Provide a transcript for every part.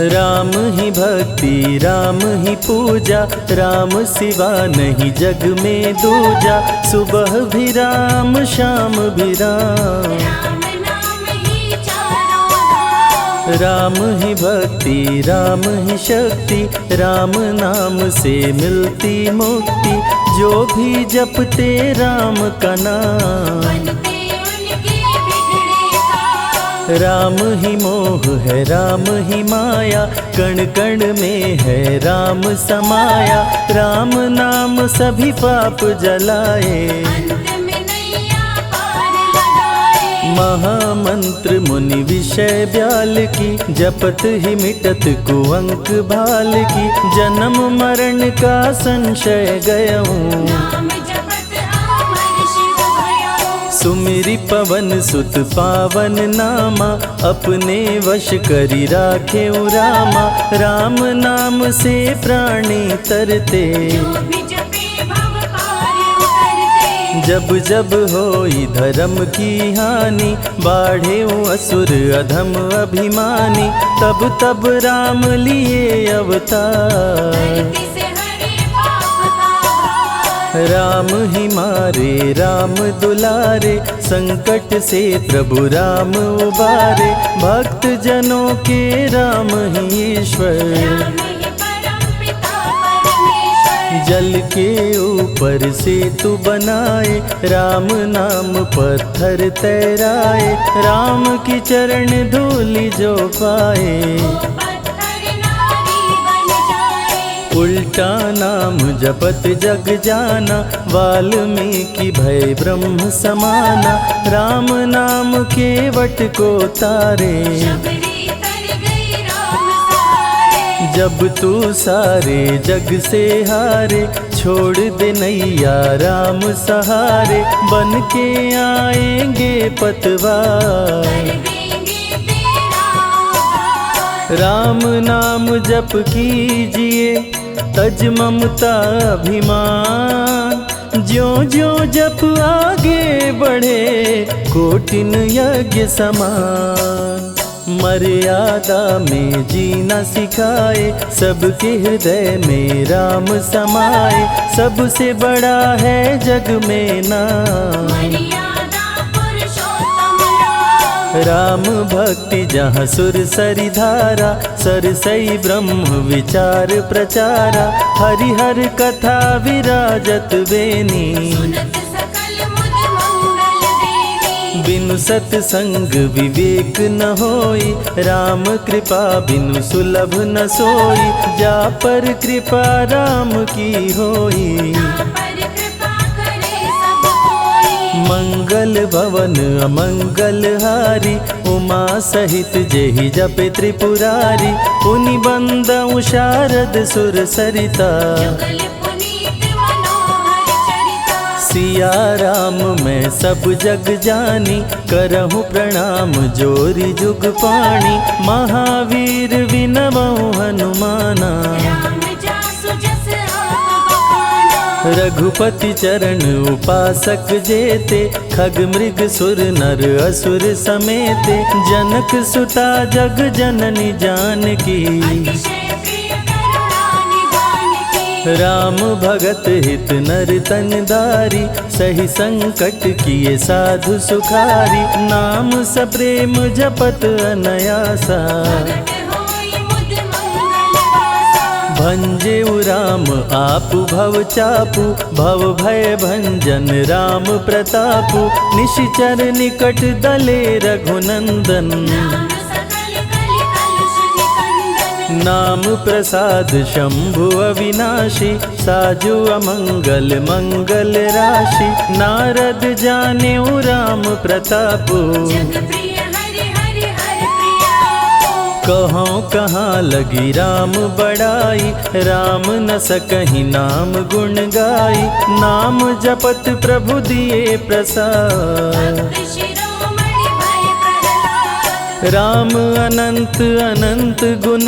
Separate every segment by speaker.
Speaker 1: राम ही भक्ति राम ही पूजा, राम सिवा नहीं जग में दूजा। सुबह भी राम शाम भी राम, राम ही भक्ति राम ही शक्ति, राम नाम से मिलती मुक्ति। जो भी जपते राम का नाम, राम ही मोह है राम ही माया, कण कण में है राम समाया। राम नाम सभी पाप जलाए, महामंत्र मुनि विषय ब्याल की, जपत ही मिटत कुअंक भाल की। जन्म मरण का संशय गयऊं, सुमिरि पवन सुत पावन नामा। अपने वश करी राखे रामा, राम नाम से प्राणी तरते। जब जब होई धर्म की हानि, बाढ़े असुर अधम अभिमानी। तब तब राम लिए अवतार, राम ही मारे राम दुलारे। संकट से प्रभु राम उबारे, भक्त जनों के राम ही ईश्वर। जल के ऊपर सेतु बनाए, राम नाम पत्थर तैराए। राम की चरण धूलि जो पाए, उल्टा नाम जपत जग जाना। वाल्मीकि भय ब्रह्म समाना, राम नाम के वट को तारे। जब तू सारे जग से हारे, छोड़ दे नैया राम सहारे। बन के आएंगे पतवार, राम नाम जप कीजिए तज ममता अभिमान। ज्यों ज्यों जप आगे बढ़े, कोटिन यज्ञ समान। मर्यादा में जीना सिखाए, सबके हृदय में राम समाए। सबसे बड़ा है जग में नाम, राम भक्ति जहाँ सुर सरि धारा। सरसई ब्रह्म विचार प्रचारा, हरिहर कथा विराजत बेनी। बिनु सत्संग विवेक न होई, राम कृपा बिनु सुलभ न सोई। जा पर कृपा राम की होई, मंगल भवन अमंगल हारी। उमा सहित जेहि जपे त्रिपुरारी, पुनि बंदउ शारद सुर सरिता। सिया राम मैं सब जग जानी, करहूँ प्रणाम जोरी जुग पाणी। महावीर विनवऊँ हनुमाना, रघुपति चरण उपासक जेते। खग मृग सुर नर असुर समेते, जनक सुता जग जननी जानकी। राम भगत हित नर तन दारी, सही संकट किए साधु सुखारी। नाम सप्रेम जपत अनयासा, भंजेउ राम आपु भव चापु। भव भय भंजन राम प्रतापु, निशिचर निकट दले रघुनंदन। नाम प्रसाद शंभु अविनाशी, साजु अमंगल मंगल राशि। नारद जानेउ राम प्रतापु, कहाँ कहाँ लगी राम बड़ाई। राम न सकहि नाम गुण गाई, नाम जपत प्रभु दिए प्रसाद। राम अनंत अनंत गुण,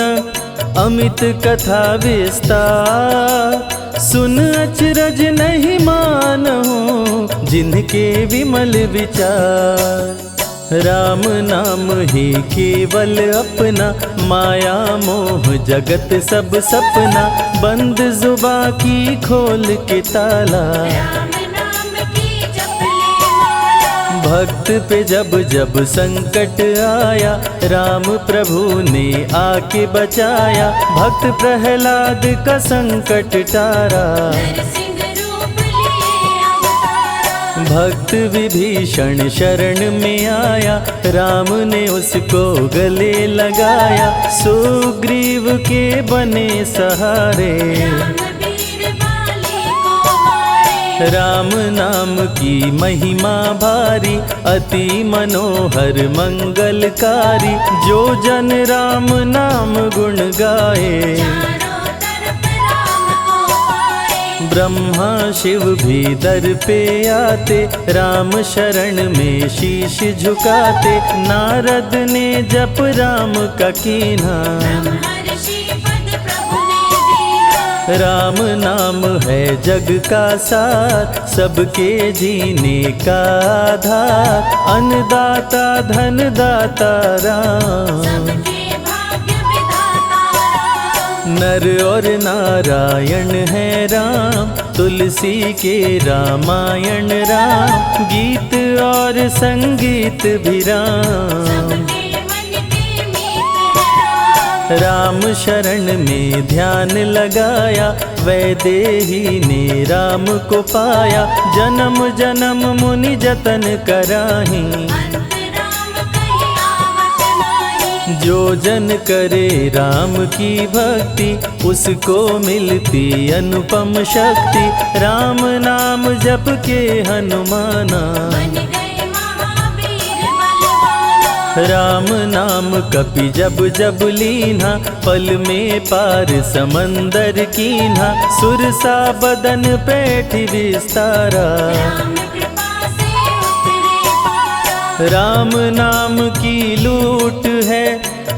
Speaker 1: अमित कथा विस्तार। सुन अचरज नहीं मानहु, जिनके विमल विचार। राम नाम ही केवल अपना, माया मोह जगत सब सपना, बंद जुबा की खोल के ताला,
Speaker 2: राम नाम की जप ले माला।
Speaker 1: भक्त पे जब जब संकट आया, राम प्रभु ने आके बचाया, भक्त प्रहलाद का संकट टारा,
Speaker 2: नरसिंह रूप लिए अवतारा।
Speaker 1: भक्त विभीषण शरण में आया, राम ने उसको गले लगाया, सुग्रीव के बने सहारे,
Speaker 2: राम वीर बाली को मारे।
Speaker 1: राम नाम की महिमा भारी, अति मनोहर मंगलकारी, जो जन राम नाम गुण गाए,
Speaker 2: चारों तरफ राम को पाए।
Speaker 1: ब्रह्मा शिव भी दर पे आते, राम शरण में शीश झुकाते, नारद ने जप राम का कीन्हा,
Speaker 2: ब्रह्मर्षि पद प्रभु ने दीना।
Speaker 1: राम नाम है जग का सार, सबके जीने का आधार, अन्नदाता धनदाता राम,
Speaker 2: सबके भाग्य विधाता राम।
Speaker 1: नर और नारायण है राम, तुलसी के रामायण राम, गीत और संगीत भी राम,
Speaker 2: सबके मन के मीत है राम।
Speaker 1: राम शरण में ध्यान लगाया, वैदेही ने राम को पाया, जन्म जन्म मुनि जतन कराही,
Speaker 2: अंत राम कहीं आवत नाही।
Speaker 1: जो जन करे राम की भक्ति, उसको मिलती अनुपम शक्ति, राम नाम जप के हनुमाना,
Speaker 2: बन गए महावीर बलवाना।
Speaker 1: राम नाम कपि जब जब लीन्हा, पल में पार समंदर कीन्हा, सुरसा बदन पैठ विस्तारा,
Speaker 2: राम कृपा से उतरे पारा।
Speaker 1: राम नाम की लूट है,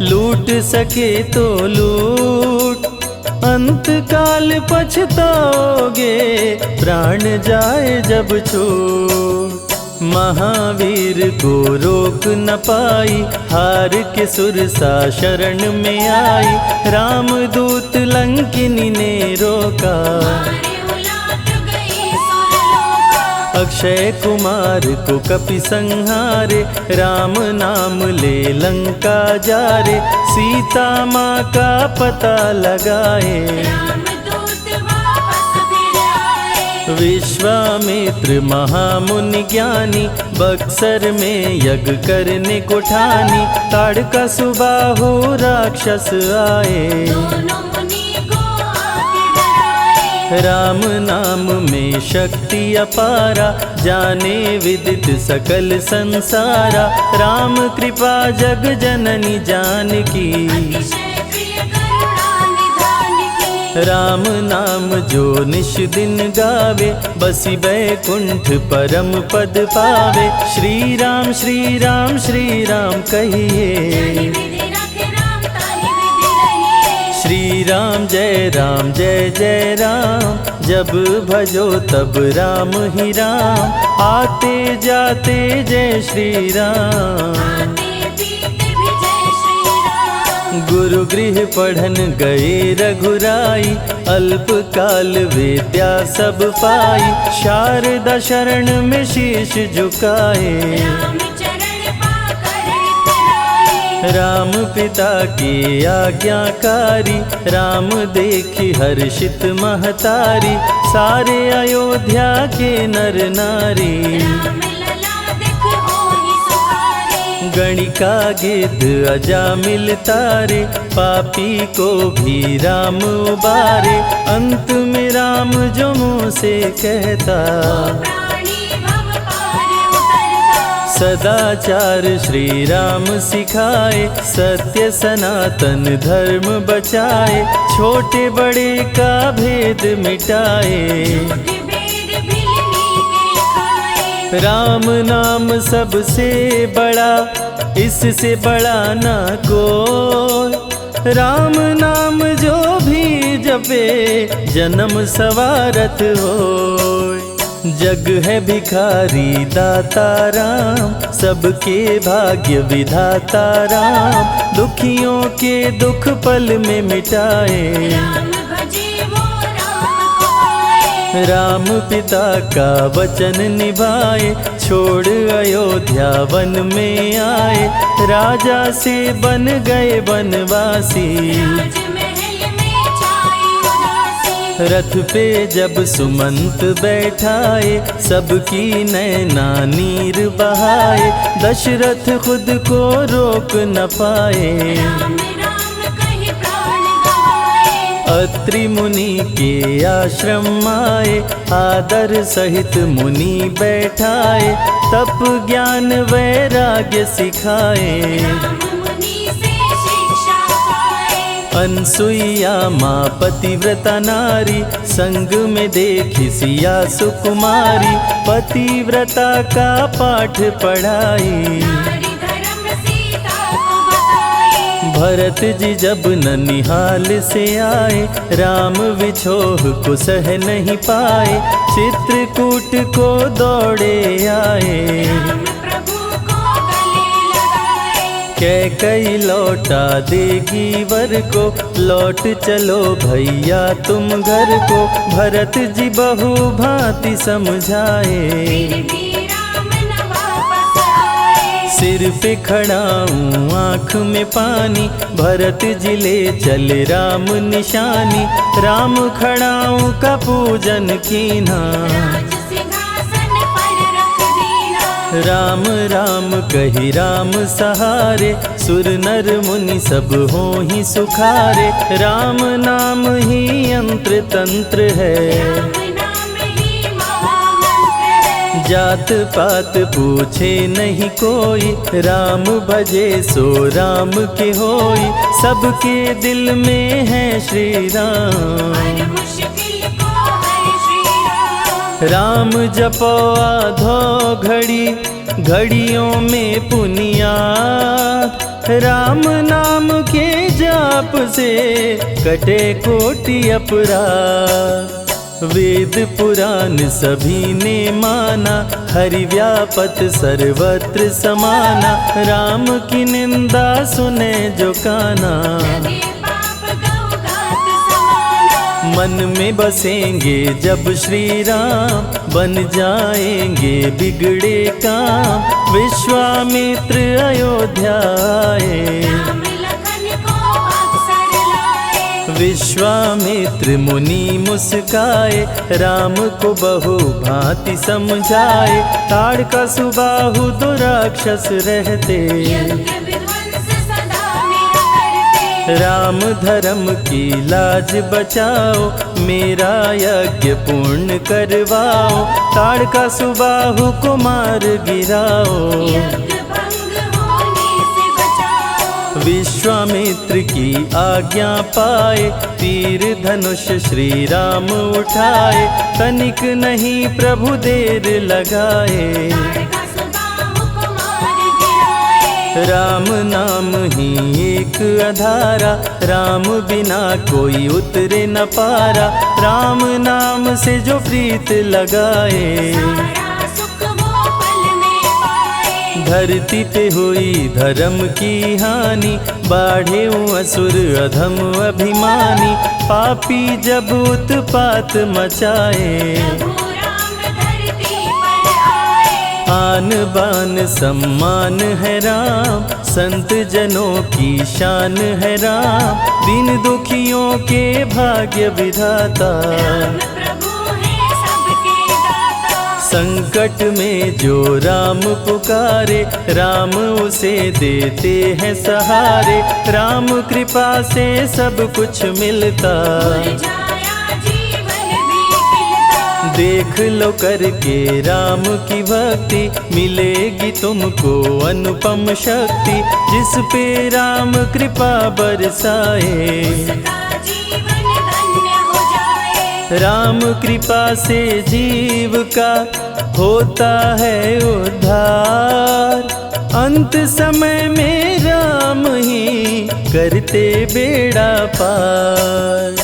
Speaker 1: लूट सके तो लूट, अंत काल पछताओगे, प्राण जाए जब छूट, महावीर को रोक न पाई, हार के सुरसा शरण में आई, रामदूत लंकिनी ने रोका,
Speaker 2: मारे उलाट गई सुरलोका।
Speaker 1: अक्षय कुमार को कपि संहारे, राम नाम ले लंका जारे, सीता माँ का पता लगाए,
Speaker 2: रामदूत वापस फिर आए।
Speaker 1: विश्वामित्र महामुनि ज्ञानी, बक्सर में यज्ञ करने को ठानी, ताड़का सुबाहु राक्षस आए,
Speaker 2: दोनों मुनि को आके डराए।
Speaker 1: राम नाम में शक्ति अपारा, जाने विदित सकल संसारा, राम कृपा जग जननी जानकी,
Speaker 2: अतिशय प्रिय करुणा निधान की।
Speaker 1: राम नाम जो निश दिन गावे, बसी बैकुंठ परम पद पावे, श्री राम श्री राम श्री राम
Speaker 2: जानि
Speaker 1: कहिए,
Speaker 2: विधि रखे राम ताहि विधि रहिए।
Speaker 1: श्री राम जय जय राम, जब भजो तब राम ही राम, आते जाते जय श्री राम,
Speaker 2: आते पीते भी जय श्री राम।
Speaker 1: गुरु गृह पढ़न गए रघुराई, अल्प काल विद्या सब पाई, शारदा शरण में शीश झुकाए,
Speaker 2: राम चरण पाकर इतराए।
Speaker 1: राम पिता की आज्ञाकारी, राम देखी हर्षित महतारी, सारे अयोध्या के नर नारी,
Speaker 2: राम लला दिख होहि सुखारे।
Speaker 1: गणिका गिद्ध अजामिल तारे, पापी को भी राम उबारे, अंत में राम जो मुँह से कहता,
Speaker 2: प्राणी भव पार उतरता।
Speaker 1: सदाचार श्री राम सिखाए, सत्य सनातन धर्म बचाए, छोटे बड़े का भेद मिटाए,
Speaker 2: झूठ भेद भिलनी के खाए।
Speaker 1: राम नाम सबसे बड़ा, इससे बड़ा ना कोई, राम नाम जो भी जपे, जन्म सवारत होय, जग है भिखारी दाता राम, सबके भाग्य विधाता राम, दुखियों के दुख पल में मिटाए।
Speaker 2: राम भजे वो राम को पाए।
Speaker 1: राम पिता का वचन निभाए, छोड़ अयोध्या वन में आए, राजा से बन गए वनवासी।
Speaker 2: राजमहल में छाई उदासी।
Speaker 1: रथ पे जब सुमंत बैठाए, सबकी नैना नीर बहाए, दशरथ खुद को रोक न पाए।
Speaker 2: राम राम कहि प्राण गवाए।
Speaker 1: अत्रि मुनि के आश्रम आए, आदर सहित मुनि बैठाए, तप ज्ञान वैराग्य सिखाए।
Speaker 2: राम मुनि से शिक्षा पाए।
Speaker 1: अनसुईया माँ पतिव्रता नारी, संग में देखी सिया सुकुमारी, पतिव्रता का पाठ पढ़ाई।
Speaker 2: नारी धर्म सीता को बताए।
Speaker 1: भरत जी जब ननिहाल से आए, राम विछोह को सह नहीं पाए, चित्रकूट को दौड़े आए।
Speaker 2: राम प्रभु को गले लगाए।
Speaker 1: कैकई लौटा देगी वर को, लौट चलो भैया तुम घर को, भरत जी बहु भांति समझाए।
Speaker 2: फिर भी राम न वापस आए।
Speaker 1: सिर पे खड़ाऊं आँख में पानी, भरत जी ले चले राम निशानी, राम खड़ाऊं का पूजन कीना।
Speaker 2: राज सिंहासन पर रख दीना।
Speaker 1: राम राम कही राम सहारे, सुर नर मुनि सब हो ही सुखारे, राम नाम ही यंत्र तंत्र है।
Speaker 2: राम नाम ही महामंत्र है।
Speaker 1: जात पात पूछे नहीं कोई, राम भजे सो राम के होई, सबके दिल में है श्री राम।
Speaker 2: हर मुश्किल को हर श्री राम।
Speaker 1: राम जपो आधो घड़ी, घड़ियों में पुनियात, राम नाम के जाप से कटे कोटि अपराध। वेद पुराण सभी ने माना, हरि व्यापत सर्वत्र समाना, राम की निंदा सुने जो काना।
Speaker 2: लगे पाप गौ घात समाना।
Speaker 1: मन में बसेंगे जब श्री राम, बन जाएंगे बिगड़े काम, विश्वामित्र अयोध्या आए।
Speaker 2: राम लखन को अवसर लाए।
Speaker 1: विश्वामित्र मुनि मुस्काए, राम को बहु भांति समझाए, ताड़का सुबाहु दो राक्षस रहते,
Speaker 2: यज्ञ विध्वंस सदा मेरा करते।
Speaker 1: राम धर्म की लाज बचाओ, मेरा यज्ञ पूर्ण करवाओ, ताड़का सुबाहु को मार गिराओ।
Speaker 2: यज्ञ भंग होने से बचाओ।
Speaker 1: विश्वामित्र की आज्ञा पाए, तीर धनुष श्री राम उठाए, तनिक नहीं प्रभु देर लगाए।
Speaker 2: ताड़का सुबाहु को मार गिराए।
Speaker 1: राम नाम ही एक आधारा, राम बिना कोई उतरे न पारा, राम नाम से जो प्रीत लगाए।
Speaker 2: सारा सुख वो पल में पाए।
Speaker 1: धरती पे हुई धर्म की हानि, बाढ़े असुर अधम अभिमानी, पापी जब उत्पात मचाए।
Speaker 2: प्रभु राम धरती पर आए।
Speaker 1: आन बान सम्मान है राम, संत जनों की शान है राम, दीन दुखियों के भाग्य विधाता।
Speaker 2: राम प्रभु है सबके दाता।
Speaker 1: संकट में जो राम पुकारे, राम उसे देते हैं सहारे, राम कृपा से सब कुछ मिलता।
Speaker 2: मुरझाया जीवन भी खिलता।
Speaker 1: देख लो करके राम की भक्ति, मिलेगी तुमको अनुपम शक्ति, जिस पे राम कृपा बरसाए।
Speaker 2: उसका जीवन धन्य हो जाए।
Speaker 1: राम कृपा से जीव का होता है उद्धार, अंत समय में राम ही करते बेड़ा पार।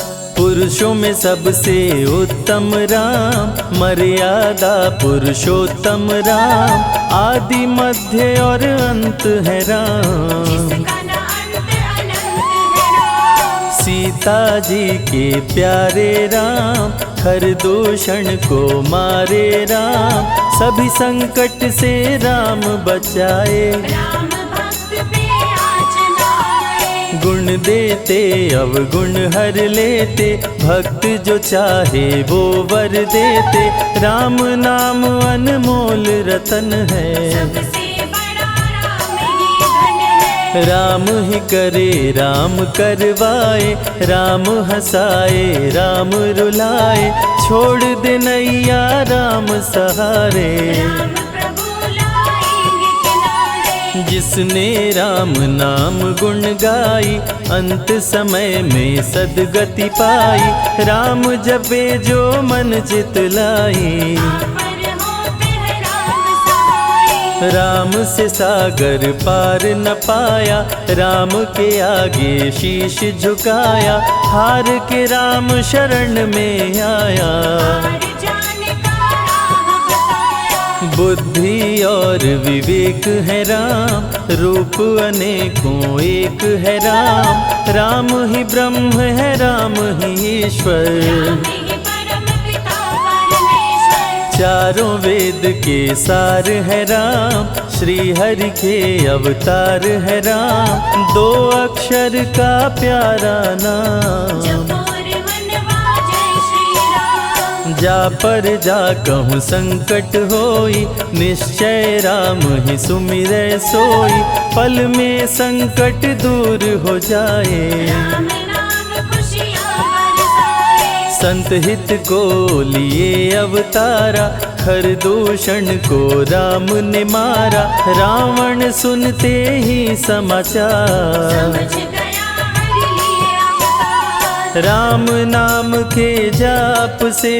Speaker 1: पुरुषों में सबसे उत्तम राम, मर्यादा पुरुषोत्तम राम, आदि मध्य और अंत है राम।
Speaker 2: जिसका न अंत अनंत है राम।
Speaker 1: सीता जी के प्यारे राम, हर दूषण को मारे राम, सभी संकट से राम बचाए।
Speaker 2: राम भक्त पे आँच न आए।
Speaker 1: गुण देते अवगुण हर लेते, भक्त जो चाहे वो वर देते। राम नाम अनमोल रतन है,
Speaker 2: सबसे बड़ा राम ही धन है।
Speaker 1: राम ही करे राम करवाए, राम हंसाए राम रुलाए, छोड़ दे नैया राम सहारे।
Speaker 2: राम प्रभु लाएंगे किनारे।
Speaker 1: जिसने राम नाम गुण गाई, अंत समय में सदगति पाई। राम जपे जो मन चित लाई,
Speaker 2: पर होते हैं राम सहाय।
Speaker 1: राम से सागर पार न पाया, राम के आगे शीश झुकाया। हार के राम शरण में आया,
Speaker 2: हार जाने का राह बताया।
Speaker 1: बुद्धि और विवेक है राम, रूप अनेकों एक है राम। राम ही ब्रह्म है राम ही ईश्वर,
Speaker 2: राम ही परम पिता परमेश्वर।
Speaker 1: चारों वेद के सार है राम, श्री हरि के अवतार है राम। दो अक्षर का प्यारा नाम,
Speaker 2: जपोर वनवा जय श्री राम।
Speaker 1: जा पर जा कहूँ संकट होई, निश्चय राम ही सुमिरै सोई। पल में संकट दूर हो जाए,
Speaker 2: राम नाम खुशियाँ बरसाए।
Speaker 1: संत हित को लिए अवतारा, हर दूषण को राम ने मारा। रावण सुनते ही समाचार,
Speaker 2: समझ गया हरि लिए अवतार।
Speaker 1: राम नाम के जाप से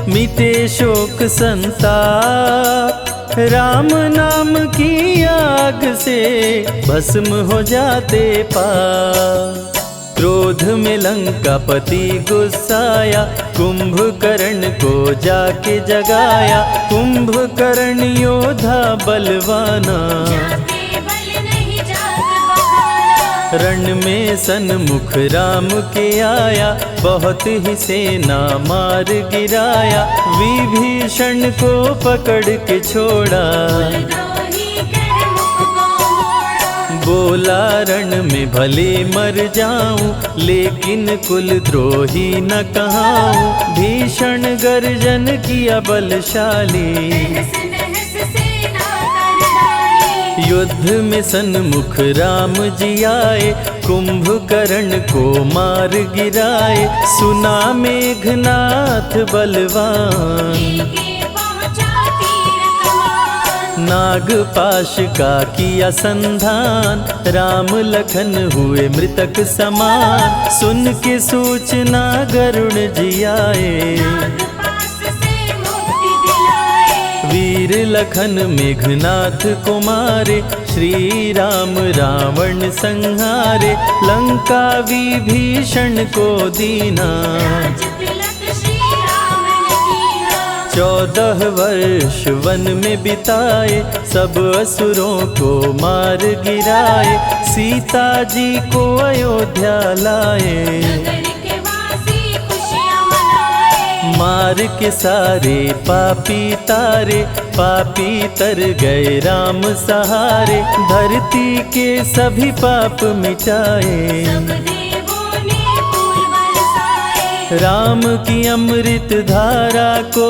Speaker 1: मिटे शोक संताप। राम नाम की आग से भस्म हो जाते पाप। क्रोध में लंकापति गुस्साया, कुंभकर्ण को जाके जगाया। कुंभकर्ण योद्धा बलवाना,
Speaker 2: जाके बल नहीं जाग बहाना।
Speaker 1: रण में सन्मुख राम के आया, बहुत ही सेना मार गिराया। विभीषण को पकड़ के छोड़ा,
Speaker 2: द्रोही कर मुख को मोड़ा।
Speaker 1: बोला रण में भले मर जाऊं, लेकिन कुल द्रोही न कहाऊं। भीषण गर्जन किया बलशाली,
Speaker 2: तहस नहस सेना कर डाली।
Speaker 1: युद्ध में सन्मुख राम जी आए, कुंभकर्ण को मार गिराए। सुना मेघनाथ बलवान,
Speaker 2: लेके पहुँचा तीर कमान।
Speaker 1: नागपाश का किया संधान, राम लखन हुए मृतक समान। सुन के सूचना गरुण जी आए,
Speaker 2: नागपाश से मुक्ति दिलाए।
Speaker 1: वीर लखन मेघनाथ को मारे। श्री राम रावण संहारे, लंका विभीषण को दीना।
Speaker 2: राज तिलक श्री राम ने कीना।
Speaker 1: 14 वर्ष वन में बिताए, सब असुरों को मार गिराए। सीता जी को अयोध्या लाए,
Speaker 2: नगर के वासी खुशियाँ मनाए।
Speaker 1: मार के सारे पापी तारे। पापी तर गए राम सहारे, धरती के सभी पाप मिटाए।
Speaker 2: सब देवों ने फूल बरसाए।
Speaker 1: राम की अमृत धारा को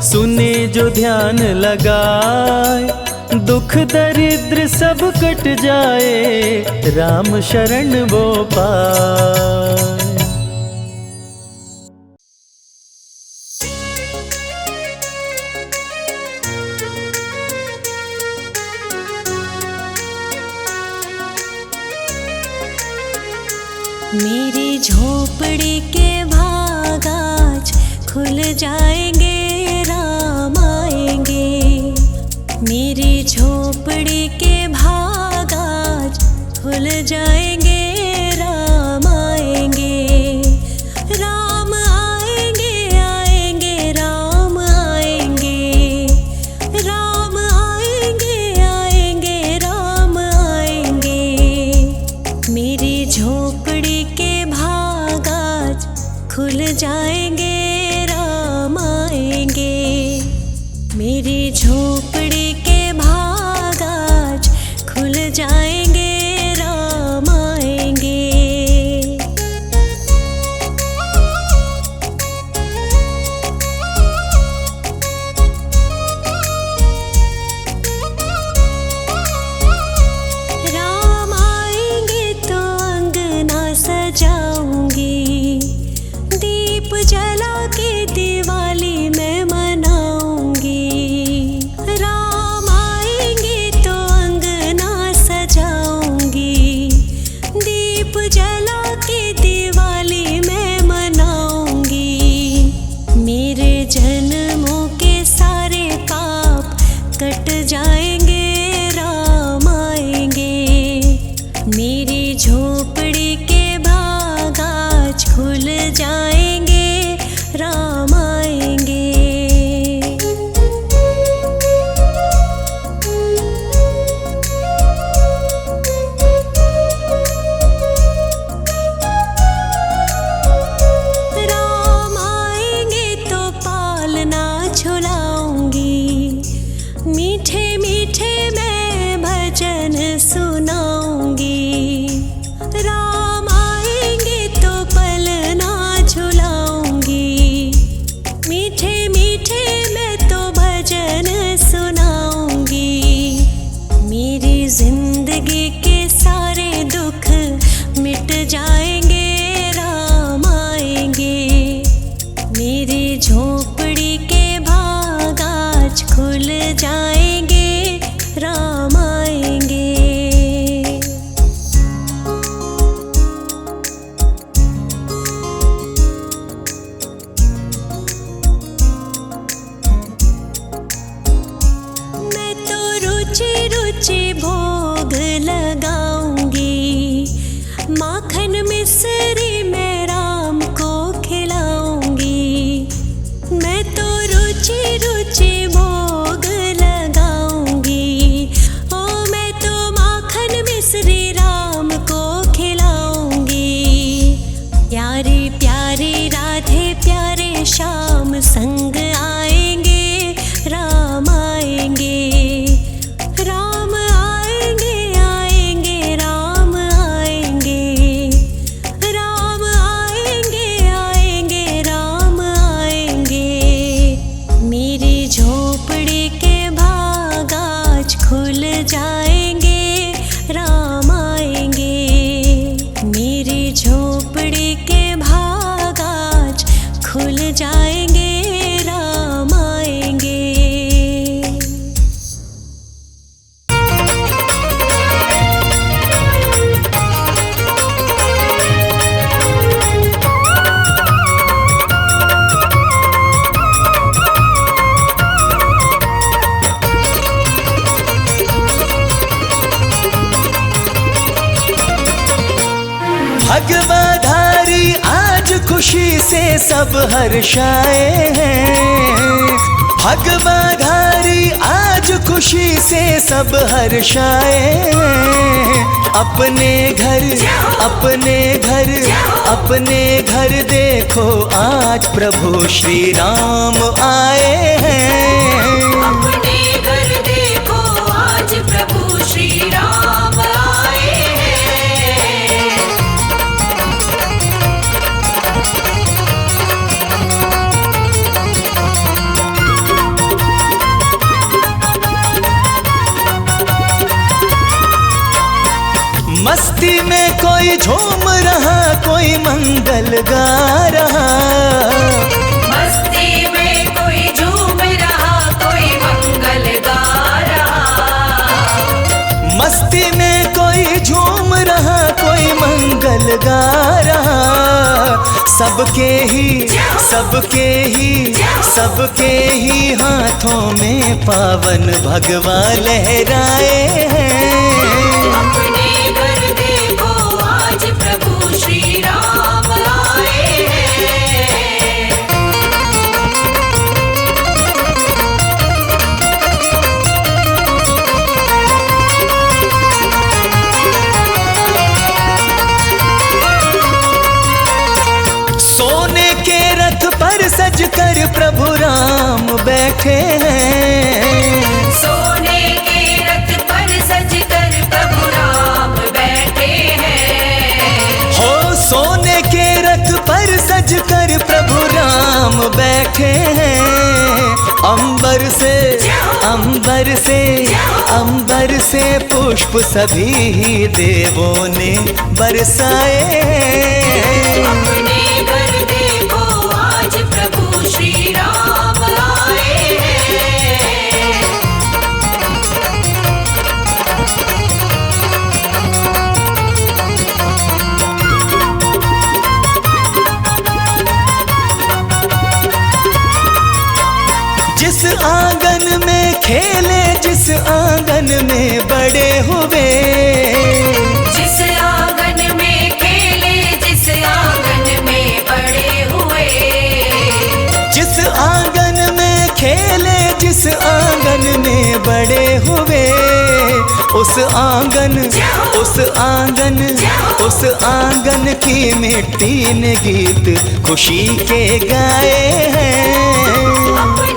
Speaker 1: सुने जो ध्यान लगाए। दुख दरिद्र सब कट जाए, राम शरण वो पाए।
Speaker 3: मेरी झोपड़ी के भाग आज खुल जाएंगे, राम आएंगे। मेरी झोपड़ी के भाग आज खुल जाएंगे, राम आएंगे। राम खुल जाएंगे, राम आएंगे। मेरी झोपड़ी के भाग आज खुल जाएंगे, राम आएंगे। राम आएंगे तो अंगना सजाऊंगी, दीप जला के दिवाली मैं मनाऊंगी। राम आएंगे तो अंगना सजाऊंगी, दीप जला के दिवाली मैं मनाऊंगी। मेरे जन्मों के सारे पाप कट जाएंगे, राम आएंगे। मेरी झोपड़ी के भाग आज खुल जाएंगे, राम आएंगे। राम आएंगे तो पालना झुलाऊंगी, मीठे मीठे मैं भजन सुनाऊंगी। राम आएंगे तो पलना झुलाऊंगी, मीठे मीठे मैं तो भजन सुनाऊंगी। मेरी जिंदगी के सारे दुख मिट जाएंगे, राम आएंगे। मेरी झोपड़ी के भाग आज खुल जाएंगे, राम आएंगे। मैं तो रुचि रुचि भोग लगाऊंगी, माखन मिश्री मैं राम को खिलाऊंगी। मैं तो रुचि रुचि भोग लगाऊंगी, ओ मैं तो माखन मिश्री राम को खिलाऊंगी। प्यारे प्यारे राधे प्यारे श्याम संग आएंगे, राम आएंगे। राम आएंगे आएंगे राम आएंगे, राम आएंगे आएंगे राम आएंगे। मेरी झोपड़ी के भाग आज खुल जाएंगे, राम आएंगे। मेरी झोपड़ी के भाग आज खुल जाएंगे, राम आएंगे।
Speaker 1: भगवाधारी आज खुशी से सब हर्षाए हैं। भगवाधारी आज खुशी से सब हर्षाए हैं। अपने घर अपने घर अपने घर देखो आज प्रभु श्री राम आए हैं।
Speaker 2: अपने घर देखो आज प्रभु श्री राम आए हैं।
Speaker 1: मस्ती में कोई झूम रहा, कोई मंगल गा रहा।
Speaker 2: मस्ती में कोई झूम रहा, कोई मंगल गा रहा।
Speaker 1: मस्ती में कोई झूम रहा, कोई मंगल गा रहा। सबके ही हाथों में पावन भगवा लहराए हैं।
Speaker 2: अपने घर देखो आज प्रभु श्री राम आए हैं।
Speaker 1: सोने पर सज कर प्रभु राम बैठे हैं।
Speaker 2: सोने के रथ पर सज कर प्रभु राम बैठे हैं।
Speaker 1: हो सोने के रथ पर सज कर प्रभु राम बैठे हैं। अंबर से पुष्प सभी देवों ने बरसाए।
Speaker 2: अपने घर देखो आज प्रभु श्री राम आए हैं।
Speaker 1: जिस आंगन में खेले, जिस आंगन में बड़े हुए,
Speaker 2: जिस आंगन में खेले, जिस आंगन में बड़े हुए,
Speaker 1: जिस आंगन में खेले, जिस आंगन में बड़े हुए, उस आंगन की मिट्टी ने गीत खुशी के गाए हैं।